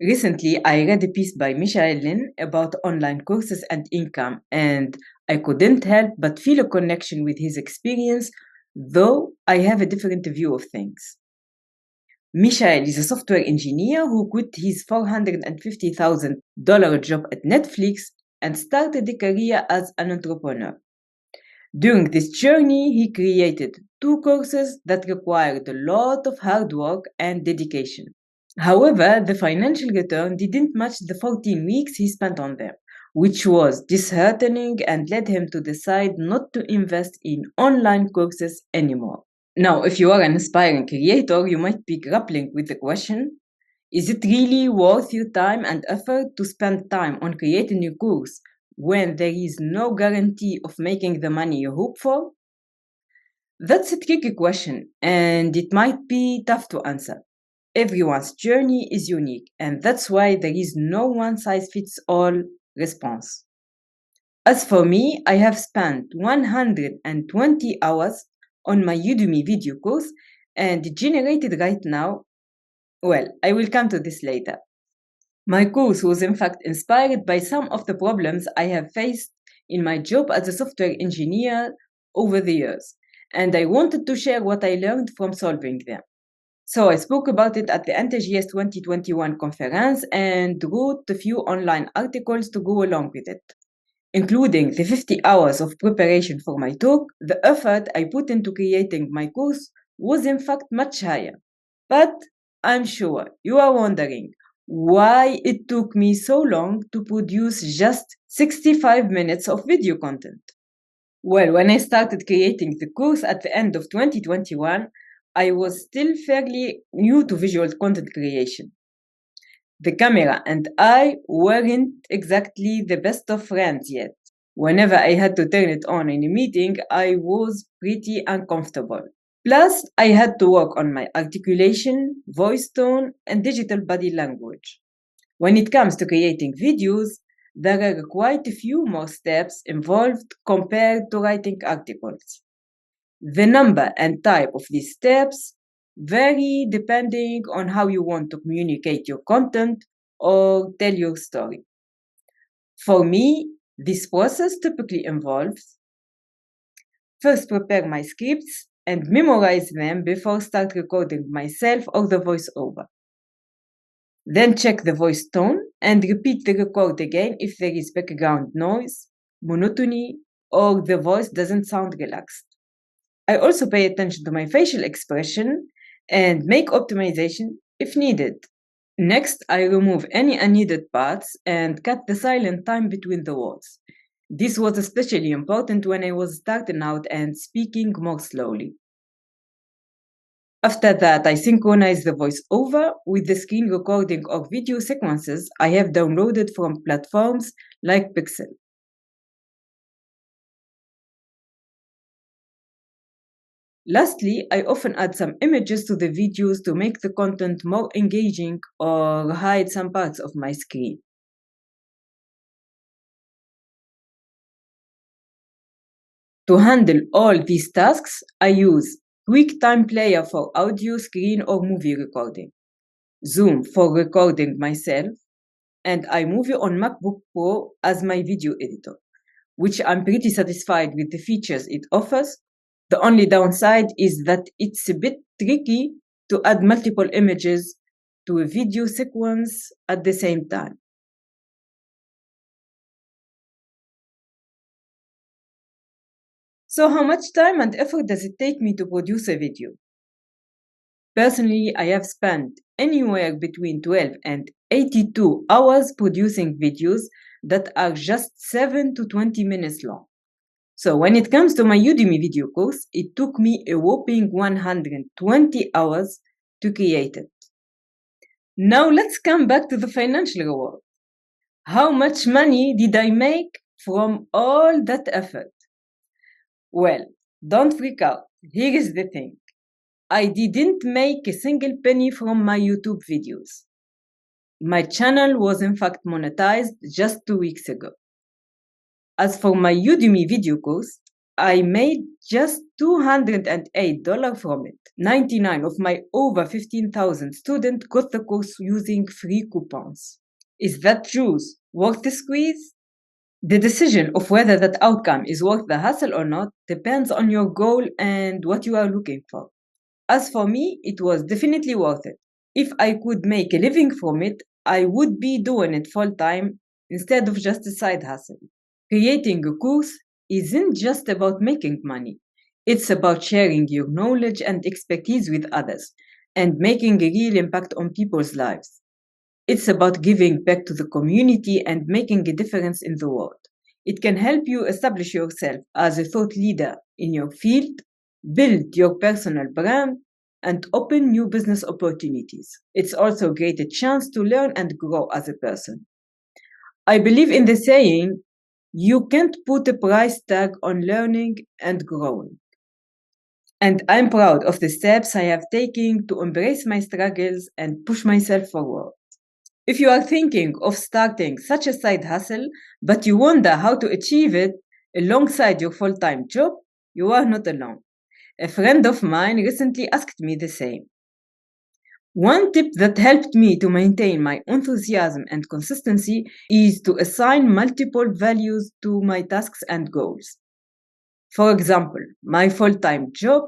Recently, I read a piece by Michael Lin about online courses and income, and I couldn't help but feel a connection with his experience, though I have a different view of things. Michael is a software engineer who quit his $450,000 job at Netflix and started a career as an entrepreneur. During this journey, he created two courses that required a lot of hard work and dedication. However, the financial return didn't match the 14 weeks he spent on them, which was disheartening and led him to decide not to invest in online courses anymore. Now, if you are an aspiring creator, you might be grappling with the question, is it really worth your time and effort to spend time on creating a course when there is no guarantee of making the money you hope for? That's a tricky question, and it might be tough to answer. Everyone's journey is unique, and that's why there is no one size fits all response. As for me, I have spent 120 hours on my Udemy video course and generated right now. Well, I will come to this later. My course was in fact inspired by some of the problems I have faced in my job as a software engineer over the years, and I wanted to share what I learned from solving them. So I spoke about it at the NTGS 2021 conference and wrote a few online articles to go along with it. Including the 50 hours of preparation for my talk, the effort I put into creating my course was in fact much higher. But I'm sure you are wondering why it took me so long to produce just 65 minutes of video content. Well, when I started creating the course at the end of 2021, I was still fairly new to visual content creation. The camera and I weren't exactly the best of friends yet. Whenever I had to turn it on in a meeting, I was pretty uncomfortable. Plus, I had to work on my articulation, voice tone, and digital body language. When it comes to creating videos, there are quite a few more steps involved compared to writing articles. The number and type of these steps vary depending on how you want to communicate your content or tell your story. For me, this process typically involves first prepare my scripts and memorize them before start recording myself or the voiceover. Then check the voice tone and repeat the record again if there is background noise, monotony, or the voice doesn't sound relaxed. I also pay attention to my facial expression and make optimization if needed. Next, I remove any unneeded parts and cut the silent time between the words. This was especially important when I was starting out and speaking more slowly. After that, I synchronize the voiceover with the screen recording or video sequences I have downloaded from platforms like Pixel. Lastly, I often add some images to the videos to make the content more engaging or hide some parts of my screen. To handle all these tasks, I use QuickTime Player for audio, screen, or movie recording, Zoom for recording myself, and iMovie on MacBook Pro as my video editor, which I'm pretty satisfied with the features it offers. The only downside is that it's a bit tricky to add multiple images to a video sequence at the same time. So how much time and effort does it take me to produce a video? Personally, I have spent anywhere between 12 and 82 hours producing videos that are just 7 to 20 minutes long. So when it comes to my Udemy video course, it took me a whopping 120 hours to create it. Now let's come back to the financial reward. How much money did I make from all that effort? Well, don't freak out. Here is the thing. I didn't make a single penny from my YouTube videos. My channel was in fact monetized just 2 weeks ago. As for my Udemy video course, I made just $208 from it. 99 of my over 15,000 students got the course using free coupons. Is that juice worth the squeeze? The decision of whether that outcome is worth the hassle or not depends on your goal and what you are looking for. As for me, it was definitely worth it. If I could make a living from it, I would be doing it full time instead of just a side hustle. Creating a course isn't just about making money, it's about sharing your knowledge and expertise with others and making a real impact on people's lives. It's about giving back to the community and making a difference in the world. It can help you establish yourself as a thought leader in your field, build your personal brand, and open new business opportunities. It's also a great chance to learn and grow as a person. I believe in the saying, you can't put a price tag on learning and growing. And I'm proud of the steps I have taken to embrace my struggles and push myself forward. If you are thinking of starting such a side hustle, but you wonder how to achieve it alongside your full-time job, you are not alone. A friend of mine recently asked me the same. One tip that helped me to maintain my enthusiasm and consistency is to assign multiple values to my tasks and goals. For example, my full-time job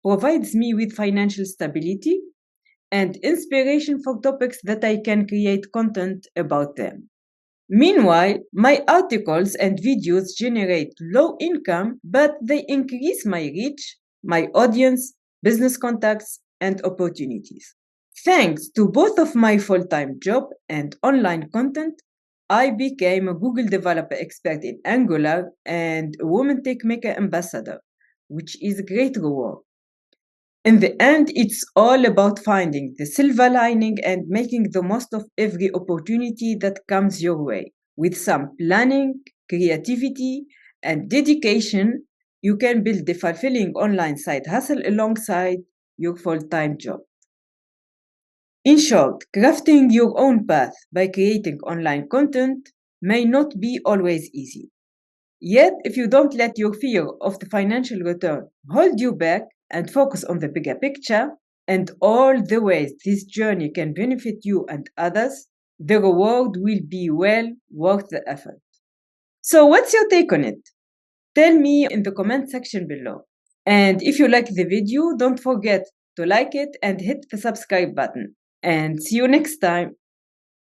provides me with financial stability and inspiration for topics that I can create content about them. Meanwhile, my articles and videos generate low income, but they increase my reach, my audience, business contacts, and opportunities. Thanks to both of my full-time job and online content, I became a Google developer expert in Angular and a Women Tech Maker ambassador, which is a great reward. In the end, it's all about finding the silver lining and making the most of every opportunity that comes your way. With some planning, creativity, and dedication, you can build a fulfilling online side hustle alongside your full-time job. In short, crafting your own path by creating online content may not be always easy. Yet, if you don't let your fear of the financial return hold you back and focus on the bigger picture and all the ways this journey can benefit you and others, the reward will be well worth the effort. So, what's your take on it? Tell me in the comment section below. And if you like the video, don't forget to like it and hit the subscribe button. And see you next time.